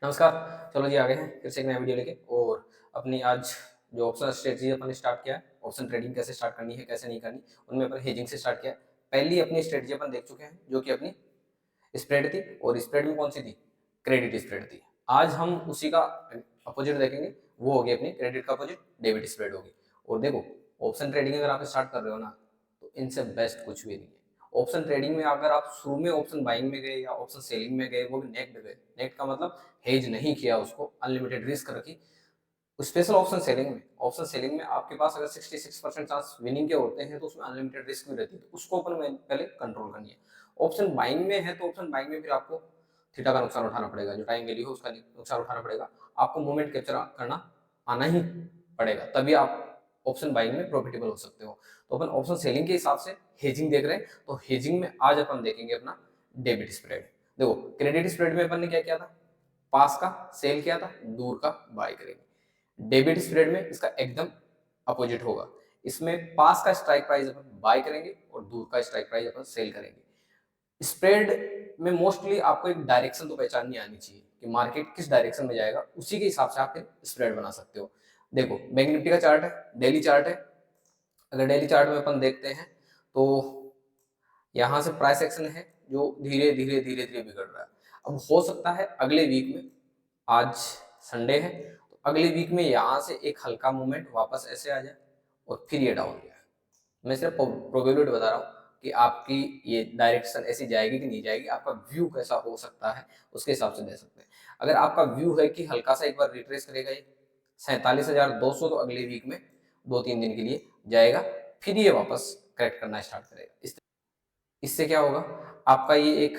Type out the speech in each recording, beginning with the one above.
नमस्कार। चलो जी, आ गए हैं फिर से एक नया वीडियो लेके। और अपनी आज जो ऑप्शन स्ट्रेटजी अपन ने स्टार्ट किया है, ऑप्शन ट्रेडिंग कैसे स्टार्ट करनी है, कैसे नहीं करनी, उनमें अपन हेजिंग से स्टार्ट किया है। पहली अपनी स्ट्रेटजी अपन देख चुके हैं जो कि अपनी स्प्रेड थी, और स्प्रेड में कौन सी थी? क्रेडिट स्प्रेड थी। आज हम उसी का अपोजिट देखेंगे, वो होगी अपनी क्रेडिट का अपोजिट डेबिट स्प्रेड होगी। और देखो, ऑप्शन ट्रेडिंग अगर आप स्टार्ट कर रहे हो ना, तो इनसे बेस्ट कुछ भी नहीं है। ऑप्शन ट्रेडिंग में अगर आप शुरू में ऑप्शन बाइंग में गए या ऑप्शन सेलिंग में गए, वो भी नेक्ड गए, नेक्ड का मतलब हेज नहीं किया, उसको अनलिमिटेड रिस्क रखी। स्पेशल ऑप्शन सेलिंग में आपके पास अगर 66% चांस विनिंग के होते हैं, तो उसमें अनलिमिटेड रिस्क भी रहती है, तो उसको अपन पहले कंट्रोल करनी है। ऑप्शन बाइंग में है, तो ऑप्शन बाइंग में फिर आपको थीटा का नुकसान उठाना पड़ेगा, जो टाइम वैल्यू है उसका नुकसान उठाना पड़ेगा। आपको मूवमेंट कैप्चर करना आना ही पड़ेगा, तभी आप ऑप्शन बाइंग में प्रॉफिटेबल हो सकते हो। तो अपन ऑप्शन सेलिंग के हिसाब से हेजिंग देख रहे हैं, तो हेजिंग में आज अपन देखेंगे अपना डेबिट स्प्रेड। देखो, क्रेडिट स्प्रेड में अपन ने क्या किया था? पास का सेल किया था, दूर का बाय करेंगे। डेबिट स्प्रेड में इसका एकदम अपोजिट होगा। इसमें पास का स्ट्राइक प्राइस अपन बाय करेंगे और दूर का स्ट्राइक प्राइस अपन सेल करेंगे। स्प्रेड में मोस्टली आपको एक डायरेक्शन तो पहचाननी आनी चाहिए कि मार्केट किस डायरेक्शन में जाएगा, उसी के हिसाब से आप फिर स्प्रेड बना सकते हो। देखो, बैंक निफ्टी का चार्ट है, डेली चार्ट है। अगर डेली चार्ट में अपन देखते हैं, तो यहाँ से प्राइस एक्शन है जो धीरे धीरे धीरे धीरे बिगड़ रहा है। अब हो सकता है अगले वीक में, आज संडे है, तो अगले वीक में यहाँ से एक हल्का मूवमेंट वापस ऐसे आ जाए और फिर ये डाउन जाए। मैं सिर्फ प्रोबेबिलिटी बता रहा हूँ कि आपकी ये डायरेक्शन ऐसी जाएगी कि नहीं जाएगी, आपका व्यू कैसा हो सकता है, उसके हिसाब से दे सकते हैं। अगर आपका व्यू है कि हल्का सा एक बार रिट्रेस करेगा ये 47,200, तो अगले वीक में 2-3 दिन के लिए जाएगा, फिर ये वापस करेक्ट करना स्टार्ट करेगा। इससे क्या होगा? आपका ये एक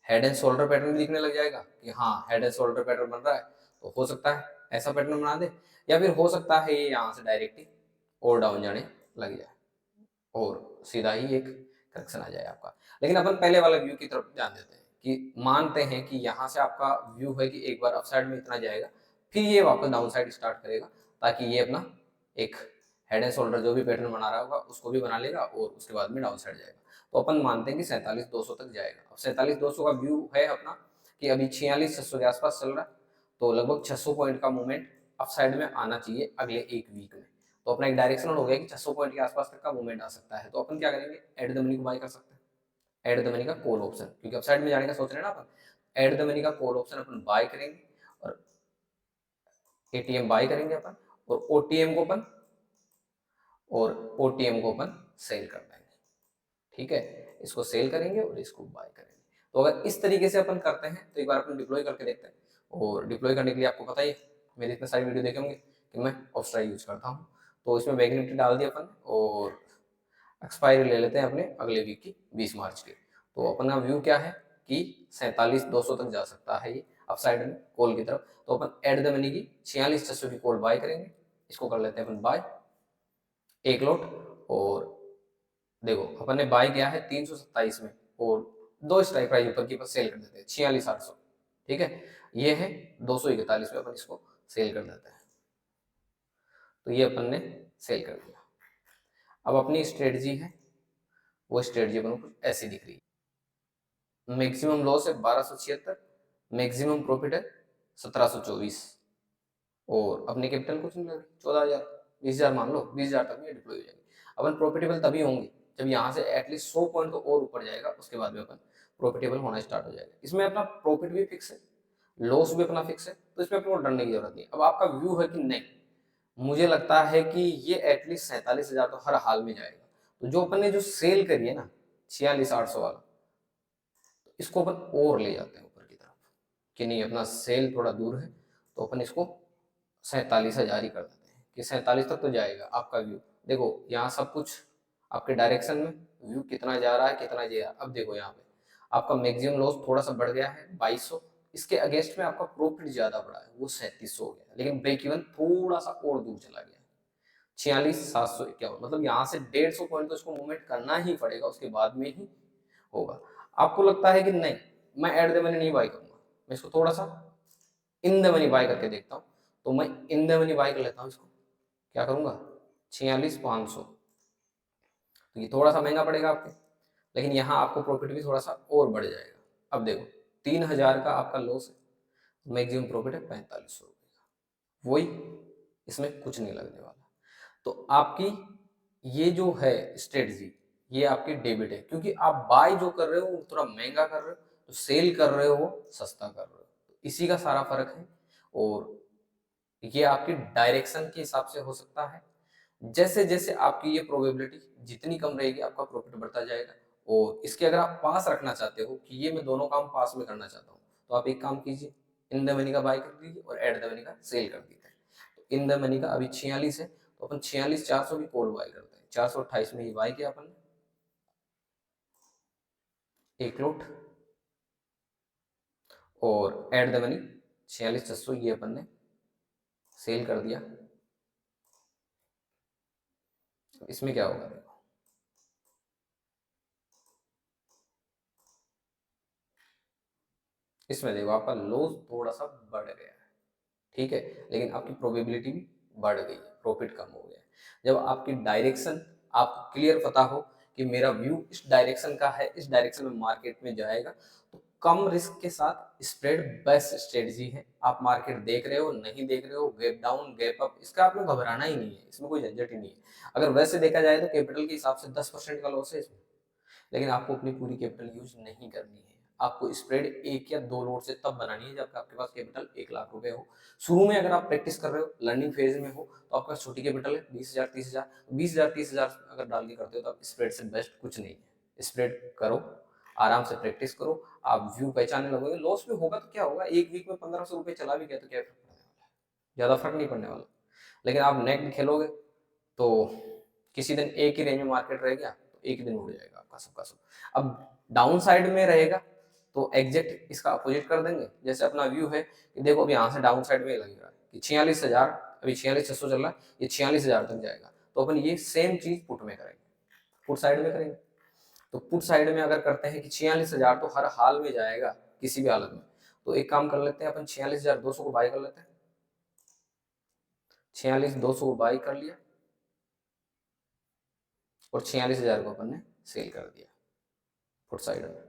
हेड एंड शोल्डर पैटर्न भी दिखने लग जाएगा कि हाँ, हेड एंड शोल्डर पैटर्न बन रहा है, तो हो सकता है ऐसा पैटर्न बना दे, या फिर हो सकता है ये यहाँ से डायरेक्टली और डाउन जाने लग जाए और सीधा ही एक करेक्शन आ जाए आपका। लेकिन अपन पहले वाला व्यू की तरफ ध्यान देते हैं कि मानते हैं कि यहाँ से आपका व्यू है कि एक बार अपसाइड में इतना जाएगा, फिर ये वापस डाउन साइड स्टार्ट करेगा, ताकि ये अपना एक हेड एंड शोल्डर जो भी पैटर्न बना रहा होगा उसको भी बना लेगा और उसके बाद में डाउन साइड जाएगा। तो अपन मानते हैं कि 47,200 तक जाएगा। अब 47,200 का व्यू है अपना कि अभी 46,600 के आसपास चल रहा है, तो लगभग 600 पॉइंट का मूवमेंट अपसाइड में आना चाहिए अगले एक वीक में। तो अपना एक डायरेक्शनल हो गया कि 600 पॉइंट के आसपास तक का मूवमेंट आ सकता है। तो अपन क्या करेंगे? एड द मनी को बाय कर सकते हैं, एड द मनी का कॉल ऑप्शन, क्योंकि अपसाइड में जाने का सोच रहे हैं ना अपन। एड द मनी का कॉल ऑप्शन अपन बाय करेंगे और एटीएम बाय करेंगे अपन, और ओटीएम को अपन सेल कर देंगे। ठीक है, इसको सेल करेंगे और इसको बाय करेंगे। तो अगर इस तरीके से अपन करते हैं, तो एक बार अपन डिप्लॉय करके देखते हैं। और डिप्लॉय करने के लिए आपको पता ही है, मेरे इतने सारी वीडियो देखे होंगे कि मैं ऑप्स्ट्राई यूज करता हूँ। तो इसमें बैंक निफ्टी डाल दिया अपन, और एक्सपायरी ले लेते हैं अपने अगले वीक की 20 मार्च की। तो अपना व्यू क्या है कि 47,200 तक जा सकता है ये अपसाइड में कॉल की तरफ। तो अपन एड द मनी की 46,600 की कॉल बाय करेंगे, इसको कर लेते हैं अपन बाय, एक लोट। और देखो, अपन ने बाय किया है 327 में, और दो स्ट्राइक प्राइस ऊपर की पर सेल कर देते हैं 46,800। ठीक है, ये है 241 में, अपन इसको सेल कर देते हैं। तो ये अपन ने सेल कर दिया। अब अपनी स्ट्रेटजी है, वो स्ट्रेटजी अपन को ऐसी दिख रही है। मैक्सिमम लॉस है 1276, मैक्सिमम प्रॉफिट है 1724, और अपने कैपिटल कुछ नहीं लग रही, 14,000, 20,000 मान लो, 20,000 तक में डिप्लॉय हो जाएगी। अपन प्रॉफिटेबल तभी होंगे जब यहाँ से एटलीस्ट 100 पॉइंट तो और ऊपर जाएगा, उसके बाद में अपन प्रॉफिटेबल होना स्टार्ट हो जाएगा। इसमें अपना प्रॉफिट भी फिक्स है, लॉस भी अपना फिक्स है, तो इसमें अपने को डरने की जरूरत नहीं। अब आपका व्यू है कि नहीं, मुझे लगता है कि ये एटलीस्ट 47,000 तो हर हाल में जाएगा, तो जो अपन ने जो सेल करी है ना 46,800 वाला, तो इसको अपन और ले जाते हैं ऊपर की तरफ कि नहीं, अपना सेल थोड़ा दूर है, तो अपन इसको 47,000 ही कर देते हैं कि 47 तक तो जाएगा आपका व्यू। देखो, यहाँ सब कुछ आपके डायरेक्शन में व्यू कितना जा रहा है, कितना जा रहा है। अब देखो, यहाँ पे आपका मैक्सिमम लॉस थोड़ा सा बढ़ गया है 2200, इसके अगेंस्ट में आपका प्रॉफिट ज्यादा बढ़ा है, वो 3700 हो गया, लेकिन ब्रेक इवन थोड़ा सा और दूर चला गया है 46,751। मतलब यहाँ से 150 पॉइंट तो इसको मूवमेंट करना ही पड़ेगा, उसके बाद में ही होगा। आपको लगता है कि नहीं, मैं एट द मनी नहीं बाय करूंगा, मैं इसको थोड़ा सा इन द मनी बाय करके देखता हूँ, तो मैं इन द मनी बाय कर लेता हूँ इसको। क्या करूंगा? 46,500। तो ये थोड़ा सा महंगा पड़ेगा आपके, लेकिन यहाँ आपको प्रॉफिट भी थोड़ा सा और बढ़ जाएगा। अब देखो, 3,000 का आपका लॉस है, मैक्सिमम प्रॉफिट है 4500 रुपये का, वही, इसमें कुछ नहीं लगने वाला। तो आपकी ये जो है स्ट्रेटजी, ये आपकी डेबिट है, क्योंकि आप बाय जो कर रहे हो वो थोड़ा महंगा कर रहे हो, तो सेल कर रहे हो वो सस्ता कर रहे हो, तो इसी का सारा फर्क है। और ये आपकी डायरेक्शन के हिसाब से हो सकता है, जैसे जैसे आपकी ये प्रोबेबिलिटी जितनी कम रहेगी आपका प्रॉफिट बढ़ता जाएगा। और इसके अगर आप पास रखना चाहते हो कि ये मैं दोनों काम पास में करना चाहता हूँ, तो आप एक काम कीजिए, इन द मनी का बाय कर दीजिए और एट द मनी का सेल कर दीजिए। तो इन द मनी का अभी 46 है, तो अपन 46,400 की कॉल बाय करते हैं, 428 में ही बाय किया अपन ने एक लोट, और एट द मनी 46,600 ये अपन ने सेल कर दिया। इसमें क्या होगा देखो, इसमें देखो आपका लॉस थोड़ा सा बढ़ गया है, ठीक है, लेकिन आपकी प्रोबेबिलिटी भी बढ़ गई है, प्रॉफिट कम हो गया है। जब आपकी डायरेक्शन आपको क्लियर पता हो कि मेरा व्यू इस डायरेक्शन का है, इस डायरेक्शन में मार्केट में जाएगा, तो कम रिस्क के साथ स्प्रेड बेस्ट स्ट्रेटजी है। आप मार्केट देख रहे हो, नहीं देख रहे हो, गैप डाउन गैप अप, इसका आपको घबराना ही नहीं है, इसमें कोई झंझट ही नहीं है। अगर वैसे देखा जाए तो कैपिटल के हिसाब से 10% का लॉस है इसमें, लेकिन आपको अपनी पूरी कैपिटल यूज नहीं करनी है। आपको स्प्रेड एक या दो लोड से तब बनानी है जब आपके पास कैपिटल 1 लाख रुपए हो। शुरू में अगर आप प्रैक्टिस कर रहे हो, लर्निंग फेज में हो, तो आपका छोटी कैपिटल है 20,000 30,000, 20,000 30,000 अगर डाल के करते हो तो आप स्प्रेड से बेस्ट कुछ नहीं है। स्प्रेड करो, आराम से प्रैक्टिस करो, आप व्यू पहचानने लगोगे। लॉस भी होगा तो क्या होगा, एक वीक में 1500 रुपये चला भी गया तो क्या फर्क पड़ने वाला है, ज्यादा फर्क नहीं पड़ने वाला। लेकिन आप नेक्ड खेलोगे तो किसी दिन एक ही रेंज में मार्केट रह गया तो एक ही दिन उड़ जाएगा आपका सबका सब। अब डाउन साइड में रहेगा तो एग्जैक्ट इसका अपोजिट कर देंगे। जैसे अपना व्यू है कि देखो अभी यहाँ से डाउन साइड में लगेगा कि 46,000, अभी 46,600 चल रहा है, ये 46,000 तक जाएगा, तो अपन ये सेम चीज पुट में करेंगे, पुट साइड में करेंगे। तो पुट साइड में अगर करते हैं कि 46,000 तो हर हाल में जाएगा किसी भी हालत में, तो एक काम कर लेते हैं अपन, 46,200 को बाय कर लेते हैं, 46,200 को बाय कर लिया और 46,000 को अपन ने सेल कर दिया पुट साइड में।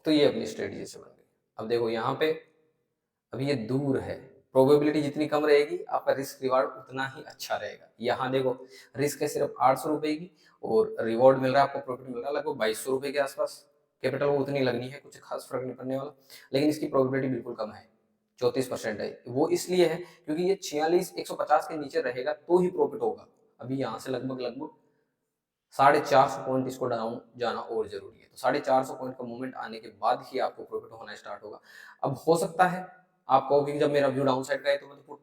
तो ये अपनी स्ट्रेटजी से बन गई। अब देखो यहाँ पे अभी ये दूर है, प्रोबेबिलिटी जितनी कम रहेगी आपका रिस्क रिवार्ड उतना ही अच्छा रहेगा। यहाँ देखो रिस्क है सिर्फ 800 रुपए की और रिवॉर्ड मिल रहा है आपको, प्रॉफिट मिल रहा है लगभग 2200 रुपए के आसपास। कैपिटल वो उतनी लगनी है, कुछ खास फर्क नहीं पड़ने वाला, लेकिन इसकी प्रोबेबिलिटी बिल्कुल कम है, 34% है। वो इसलिए है क्योंकि ये 46,150 के नीचे रहेगा तो ही प्रॉफिट होगा। अभी यहाँ से लगभग लगभग 450 पॉइंट इसको डाउन जाना और जरूरी है, तो 450 पॉइंट का मूवमेंट आने के बाद ही आपको प्रॉफिट होना स्टार्ट होगा। अब हो सकता है आप कहोगे कि जब मेरा व्यू डाउन साइड का है तो मैं तो पुट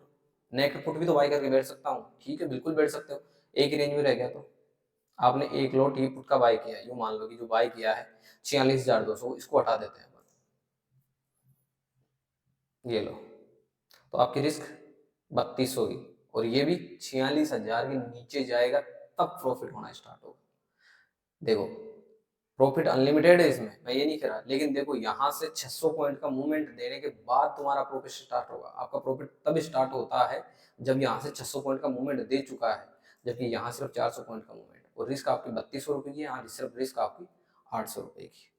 नेक पुट भी तो बाय करके बैठ सकता हूँ, ठीक है बिल्कुल बैठ सकते हो, एक ही रेंज में रह गया तो आपने एक लॉट ये पुट का बाय किया है, यूं मान लो कि जो बाय किया है 46,200, इसको हटा देते हैं, ये लो, तो आपकी रिस्क 32 होगी, और ये भी 46,000 के नीचे जाएगा तब प्रॉफिट होना स्टार्ट होगा। देखो प्रॉफिट अनलिमिटेड है इसमें, मैं ये नहीं कह रहा, लेकिन देखो यहाँ से 600 पॉइंट का मूवमेंट देने के बाद तुम्हारा प्रॉफिट स्टार्ट होगा। आपका प्रॉफिट तब स्टार्ट होता है जब यहाँ से 600 पॉइंट का मूवमेंट दे चुका है, जबकि यहाँ सिर्फ 400 पॉइंट का मूवमेंट, और रिस्क आपकी 3200 रुपए की, यहाँ सिर्फ रिस्क आपकी 800 रुपए की।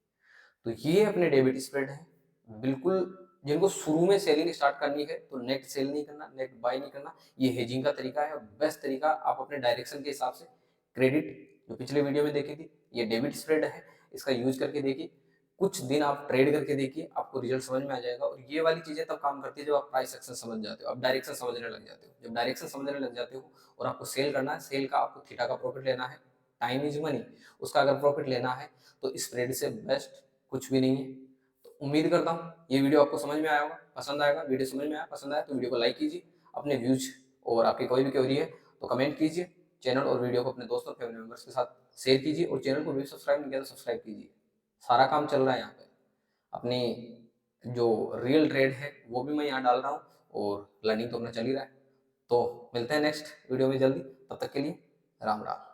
तो ये अपने डेबिट स्प्रेड है। बिल्कुल जिनको शुरू में सेलिंग स्टार्ट करनी है तो नेट सेल नहीं करना, नेट बाय नहीं करना, ये हेजिंग का तरीका है, बेस्ट तरीका। आप अपने डायरेक्शन के हिसाब से क्रेडिट जो पिछले वीडियो में देखी थी, ये डेबिट स्प्रेड है, इसका यूज करके देखिए, कुछ दिन आप ट्रेड करके देखिए, आपको रिजल्ट समझ में आ जाएगा। और ये वाली चीजें तब काम करती है जब आप प्राइस एक्शन समझ जाते हो, आप डायरेक्शन समझने लग जाते हो। जब डायरेक्शन समझने लग जाते हो और आपको सेल करना है, सेल का आपको थीटा का प्रॉफिट लेना है, टाइम इज मनी, उसका अगर प्रॉफिट लेना है तो स्प्रेड से बेस्ट कुछ भी नहीं है। तो उम्मीद करता हूँ ये वीडियो आपको समझ में आया होगा, पसंद आएगा। वीडियो समझ में आया, पसंद आया तो वीडियो को लाइक कीजिए, अपने व्यूज और आपकी कोई भी क्वेरी है तो कमेंट कीजिए। चैनल और वीडियो को अपने दोस्तों फैमिली मेंबर्स के साथ शेयर कीजिए, और चैनल को भी सब्सक्राइब नहीं किया तो सब्सक्राइब कीजिए। सारा काम चल रहा है यहाँ पे, अपनी जो रियल ट्रेड है वो भी मैं यहाँ डाल रहा हूँ, और लर्निंग तो अपना चल ही रहा है। तो मिलते हैं नेक्स्ट वीडियो में जल्दी, तब तक के लिए राम राम।